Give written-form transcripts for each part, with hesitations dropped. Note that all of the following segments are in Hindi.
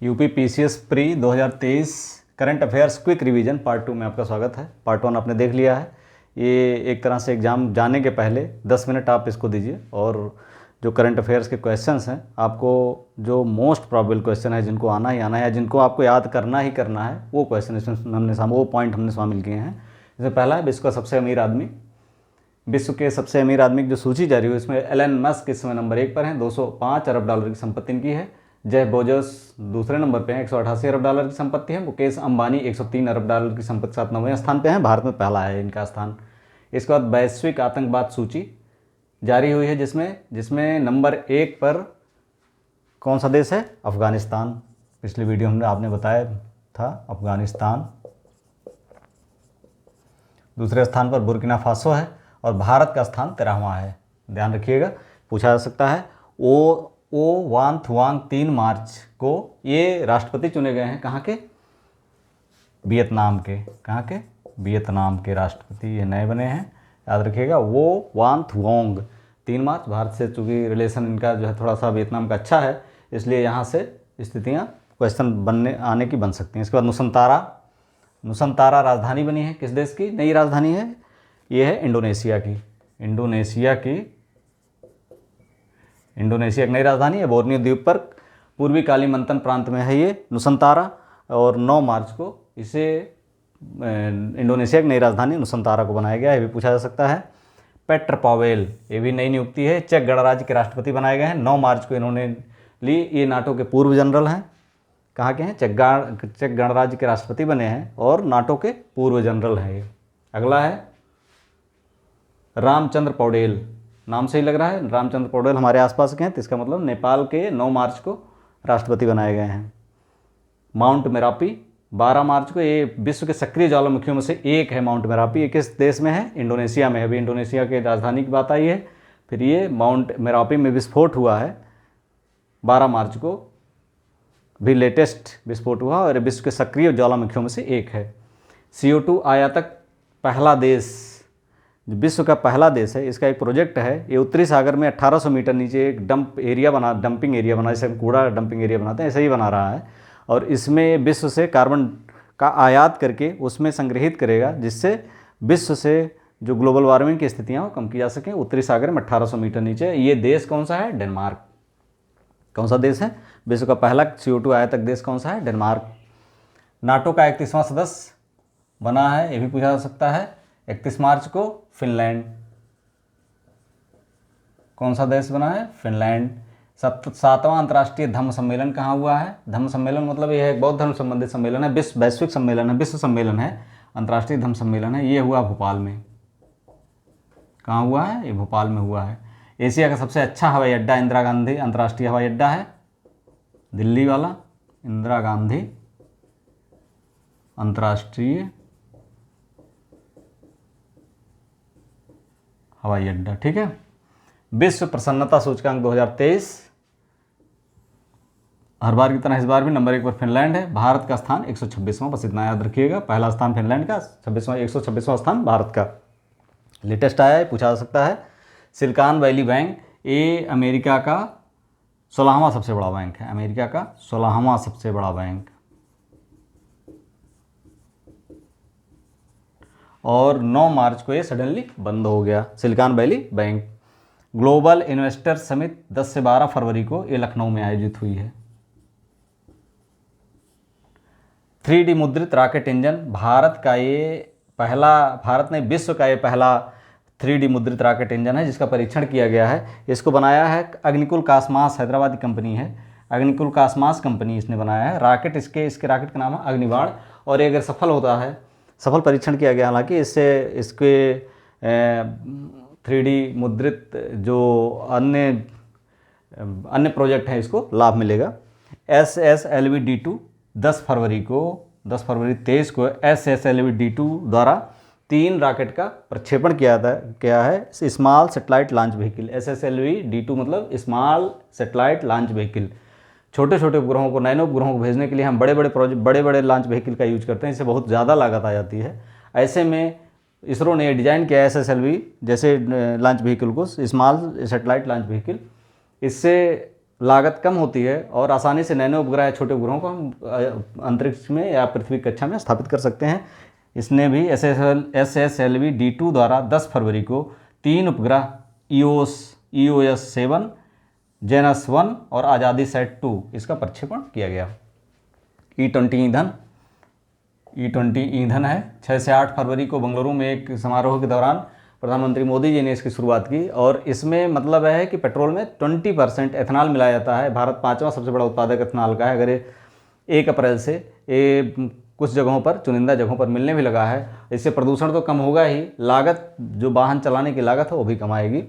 UP PCS pre 2023 current affairs quick revision part 2 में आपका स्वागत है। पार्ट 1 आपने देख लिया है। ये एक तरह से एग्ज़ाम जाने के पहले 10 मिनट आप इसको दीजिए और जो करंट अफेयर्स के क्वेश्चंस हैं, आपको जो मोस्ट प्रोबेबल क्वेश्चन है, जिनको आना ही आना है या जिनको आपको याद करना ही करना है, वो क्वेश्चन इसमें वो पॉइंट हमने शामिल किए हैं। जैसे पहला है विश्व का सबसे अमीर आदमी। विश्व के सबसे अमीर आदमी की जो सूची जारी हुई उसमें एलन मस्क इस समय नंबर 1 पर हैं, 205 अरब डॉलर की संपत्ति इनकी है। जेफ बेजोस दूसरे नंबर पे हैं, 188 अरब डॉलर की संपत्ति है। मुकेश अंबानी 103 अरब डॉलर की संपत्ति के साथ 9वें स्थान पे हैं। भारत में पहला है इनका स्थान। इसके बाद वैश्विक आतंकवाद सूची जारी हुई है, जिसमें नंबर 1 पर कौन सा देश है? अफगानिस्तान। पिछली वीडियो हमने आपने बताया था अफगानिस्तान। दूसरे स्थान पर बुर्किना फासो है और भारत का स्थान 13वां है। ध्यान रखिएगा, पूछा जा सकता है। ओ वान थुआंग 3 मार्च को ये राष्ट्रपति चुने गए हैं। कहाँ के? वियतनाम के। कहाँ के? वियतनाम के राष्ट्रपति ये नए बने हैं, याद रखिएगा। वो वान थुआंग 3 मार्च। भारत से चूँकि रिलेशन इनका जो है थोड़ा सा वियतनाम का अच्छा है, इसलिए यहाँ से स्थितियाँ क्वेश्चन आने की बन सकती हैं। इसके बाद नुसंतारा राजधानी बनी है। किस देश की नई राजधानी है? ये है इंडोनेशिया की। इंडोनेशिया की नई राजधानी है। बोर्नियो द्वीप पर पूर्वी कालीमंतन प्रांत में है ये नुसंतारा, और 9 मार्च को इसे इंडोनेशिया की नई राजधानी नुसंतारा को बनाया गया है। ये भी पूछा जा सकता है। पेट्र पावेल, ये भी नई नियुक्ति है, चेक गणराज्य के राष्ट्रपति बनाए गए हैं। 9 मार्च को इन्होंने ली। ये नाटो के पूर्व जनरल हैं। कहाँ के हैं? चेक गणराज्य के राष्ट्रपति बने हैं और नाटो के पूर्व जनरल हैं ये। अगला है रामचंद्र पौडेल। नाम से ही लग रहा है, रामचंद्र पौडेल हमारे आसपास के हैं, तो इसका मतलब नेपाल के 9 मार्च को राष्ट्रपति बनाए गए हैं। माउंट मेरापी 12 मार्च को, ये विश्व के सक्रिय ज्वालामुखियों में से एक है माउंट मेरापी। ये किस देश में है? इंडोनेशिया में है। अभी इंडोनेशिया के राजधानी की बात आई है। फिर ये माउंट मेरापी में विस्फोट हुआ है 12 मार्च को, भी लेटेस्ट विस्फोट हुआ, और विश्व के सक्रिय ज्वालामुखियों में से एक है। CO2 आयातक पहला देश, विश्व का पहला देश है। इसका एक प्रोजेक्ट है। ये उत्तरी सागर में 1800 मीटर नीचे एक डंपिंग एरिया बना, जैसे हम कूड़ा डंपिंग एरिया बनाते हैं, ऐसे ही बना रहा है। और इसमें विश्व से कार्बन का आयात करके उसमें संग्रहित करेगा, जिससे विश्व से जो ग्लोबल वार्मिंग की स्थितियाँ वो कम की जा सकें। उत्तरी सागर में 1800 मीटर नीचे। ये देश कौन सा है? डेनमार्क। कौन सा देश है? विश्व का पहला CO2 आयातक देश कौन सा है? डेनमार्क। नाटो का 31वां सदस्य बना है, ये भी पूछा जा सकता है। 31 मार्च को फिनलैंड। कौन सा देश बना है? फिनलैंड। 7वां अंतर्राष्ट्रीय धम्म सम्मेलन कहाँ हुआ है? धम्म सम्मेलन मतलब यह है बौद्ध धर्म संबंधित सम्मेलन है, वैश्विक सम्मेलन है, विश्व सम्मेलन है, अंतर्राष्ट्रीय धम्म सम्मेलन है। ये हुआ भोपाल में। कहाँ हुआ है? ये भोपाल में हुआ है। एशिया का सबसे अच्छा हवाई अड्डा इंदिरा गांधी अंतर्राष्ट्रीय हवाई अड्डा है, दिल्ली वाला इंदिरा गांधी अंतर्राष्ट्रीय हवाई अड्डा। ठीक है। विश्व प्रसन्नता सूचकांक 2023, हर बार की तरह इस बार भी नंबर 1 पर फिनलैंड है। भारत का स्थान 126वां, बस इतना याद रखिएगा। पहला स्थान फिनलैंड का, 126वां स्थान भारत का। लेटेस्ट आया है, पूछा जा सकता है। सिलिकॉन वैली बैंक, ये अमेरिका का 16वां सबसे बड़ा बैंक है। अमेरिका का 16वां सबसे बड़ा बैंक। और 9 मार्च को ये सडनली बंद हो गया, silicon valley bank. Global investor summit 10 से 12 फरवरी को ये लखनऊ में आयोजित हुई है। 3D मुद्रित रॉकेट इंजन, भारत ने विश्व का ये पहला 3D मुद्रित रॉकेट इंजन है, जिसका परीक्षण किया गया है। इसको बनाया है अग्निकुल कासमास, हैदराबादी कंपनी है। अग्निकुल कासमास कंपनी इसने बनाया है। रॉकेट इसके रॉकेट का नाम है अग्निबाण। और ये अगर सफल होता है, सफल परीक्षण किया गया, हालांकि इससे इसके 3D मुद्रित जो अन्य प्रोजेक्ट हैं, इसको लाभ मिलेगा। SSLV D2 10 फरवरी 23 को SSLV D2 द्वारा 3 रॉकेट का प्रक्षेपण किया है। Small satellite launch vehicle. SSLV D2 मतलब स्मॉल सैटेलाइट लॉन्च व्हीकल। छोटे छोटे उपग्रहों को, नैनो उपग्रहों को भेजने के लिए हम बड़े बड़े लॉन्च व्हीकल का यूज करते हैं। इससे बहुत ज़्यादा लागत आ जाती है। ऐसे में इसरो ने डिज़ाइन किया है SSLV जैसे लॉन्च व्हीकल को, स्मॉल सैटेलाइट लॉन्च व्हीकल। इससे लागत कम होती है और आसानी से नैनो उपग्रह या छोटे उपग्रहों को हम अंतरिक्ष में या पृथ्वी कक्षा में स्थापित कर सकते हैं। इसने भी SSLV D2 द्वारा 10 फरवरी को 3 उपग्रह EOS 7, जेनस 1 और आज़ादी सेट 2 इसका प्रक्षेपण किया गया। E20 ईंधन है। 6 से 8 फरवरी को बेंगलुरु में एक समारोह के दौरान प्रधानमंत्री मोदी जी ने इसकी शुरुआत की और इसमें मतलब है कि पेट्रोल में 20% एथेनॉल मिलाया जाता है। भारत 5वां सबसे बड़ा उत्पादक एथेनॉल का है। अगर 1 अप्रैल से कुछ जगहों पर, चुनिंदा जगहों पर मिलने भी लगा है। इससे प्रदूषण तो कम होगा ही, लागत जो वाहन चलाने की लागत है वो भी कम आएगी।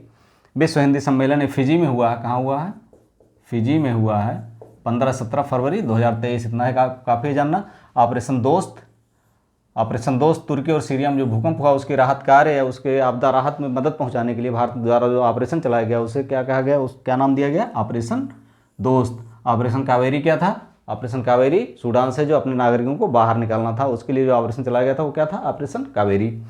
विश्व हिंदी सम्मेलन फिजी में हुआ है। कहाँ हुआ है? फिजी में हुआ है 15-17 फरवरी 2023। इतना है काफ़ी जानना। ऑपरेशन दोस्त तुर्की और सीरिया में जो भूकंप हुआ उसकी राहत कार्य या उसके आपदा राहत में मदद पहुंचाने के लिए भारत द्वारा जो ऑपरेशन चलाया गया उसे क्या कहा गया, क्या नाम दिया गया? ऑपरेशन दोस्त। ऑपरेशन कावेरी क्या था? ऑपरेशन कावेरी सूडान से जो अपने नागरिकों को बाहर निकालना था, उसके लिए जो ऑपरेशन चलाया गया था वो क्या था? ऑपरेशन कावेरी।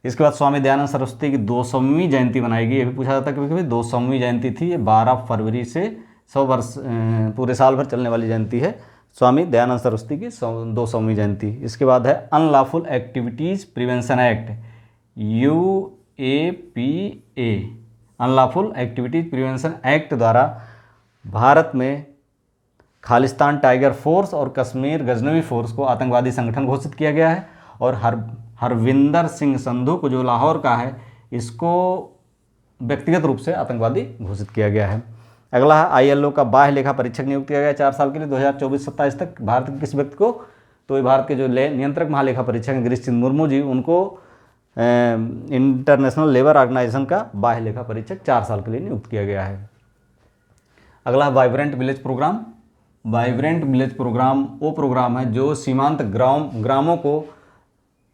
इसके बाद स्वामी दयानंद सरस्वती की 200वीं जयंती मनाएगी। ये भी पूछा जाता है कभी कभी। 200वीं जयंती थी ये 12 फरवरी से 100 वर्ष पूरे साल भर चलने वाली जयंती है स्वामी दयानंद सरस्वती की 200वीं जयंती। इसके बाद है unlawful activities prevention act, UAPA। Unlawful activities prevention act द्वारा भारत में खालिस्तान टाइगर फोर्स और कश्मीर गजनवी फोर्स को आतंकवादी संगठन घोषित किया गया है और हरविंदर सिंह संधू को जो लाहौर का है इसको व्यक्तिगत रूप से आतंकवादी घोषित किया गया है। अगला है ILO का बाह्य लेखा परीक्षक नियुक्त किया गया 4 साल के लिए 2024-27 तक। भारत के किस व्यक्ति को? तो ये भारत के जो नियंत्रक महालेखा परीक्षक हैं गिरीश चंद्र मुर्मू जी, उनको इंटरनेशनल लेबर ऑर्गेनाइजेशन का बाह्य लेखा परीक्षक 4 साल के लिए नियुक्त किया गया है। अगला है vibrant village programme. Vibrant village programme वो प्रोग्राम है जो सीमांत ग्रामों को,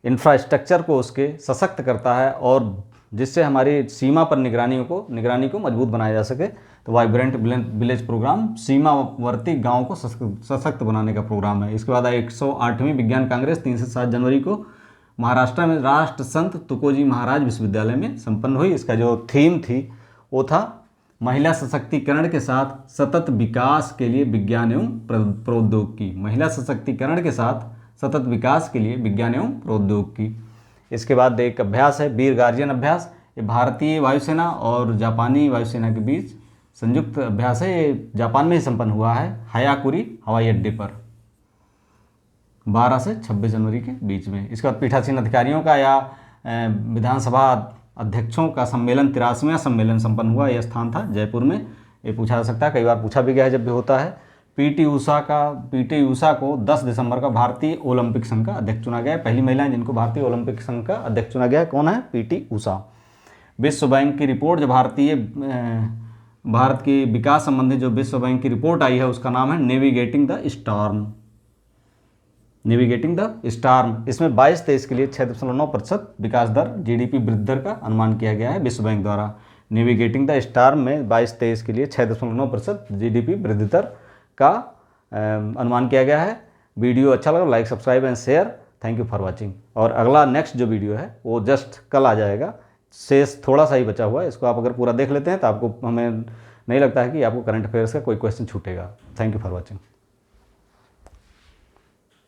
इंफ्रास्ट्रक्चर को उसके सशक्त करता है और जिससे हमारी सीमा पर निगरानी को मजबूत बनाया जा सके। तो वाइब्रेंट विलेज प्रोग्राम सीमावर्ती गांव को सशक्त बनाने का प्रोग्राम है। इसके बाद 108वीं विज्ञान कांग्रेस 3 से 7 जनवरी को महाराष्ट्र में राष्ट्र संत तुकोजी महाराज विश्वविद्यालय में संपन्न हुई। इसका जो थीम थी वो था महिला सशक्तिकरण के साथ सतत विकास के लिए विज्ञान एवं प्रौद्योगिकी। महिला सशक्तिकरण के साथ सतत विकास के लिए विज्ञान एवं प्रौद्योगिकी। इसके बाद एक अभ्यास है वीर गार्जियन अभ्यास। ये भारतीय वायुसेना और जापानी वायुसेना के बीच संयुक्त अभ्यास है। ये जापान में ही संपन्न हुआ है हायाकुरी हवाई अड्डे पर 12 से 26 जनवरी के बीच में। इसके बाद पीठासीन अधिकारियों का या विधानसभा अध्यक्षों का सम्मेलन 83वां सम्मेलन संपन्न हुआ। यह स्थान था जयपुर में। ये पूछा जा सकता है, कई बार पूछा भी गया है जब भी होता है। PT ऊषा को 10 दिसंबर का भारतीय ओलंपिक संघ का अध्यक्ष चुना गया है। पहली महिला जिनको भारतीय ओलंपिक संघ का अध्यक्ष चुना गया है कौन है? PT ऊषा। विश्व बैंक की रिपोर्ट जो भारत की विकास संबंधी जो विश्व बैंक की रिपोर्ट आई है उसका नाम है navigating the storm. Navigating the storm. इसमें 22-23 के लिए 6.9% विकास दर GDP वृद्धि दर का अनुमान किया गया है विश्व बैंक द्वारा। नेविगेटिंग द स्टॉर्म में 22-23 के लिए 6.9% GDP वृद्धि दर का अनुमान किया गया है। वीडियो अच्छा लगा like subscribe and share. Thank you for watching. और अगला नेक्स्ट जो वीडियो है वो जस्ट कल आ जाएगा। शेष थोड़ा सा ही बचा हुआ है, इसको आप अगर पूरा देख लेते हैं तो आपको, हमें नहीं लगता है कि आपको करंट अफेयर्स का कोई क्वेश्चन छूटेगा। Thank you for watching.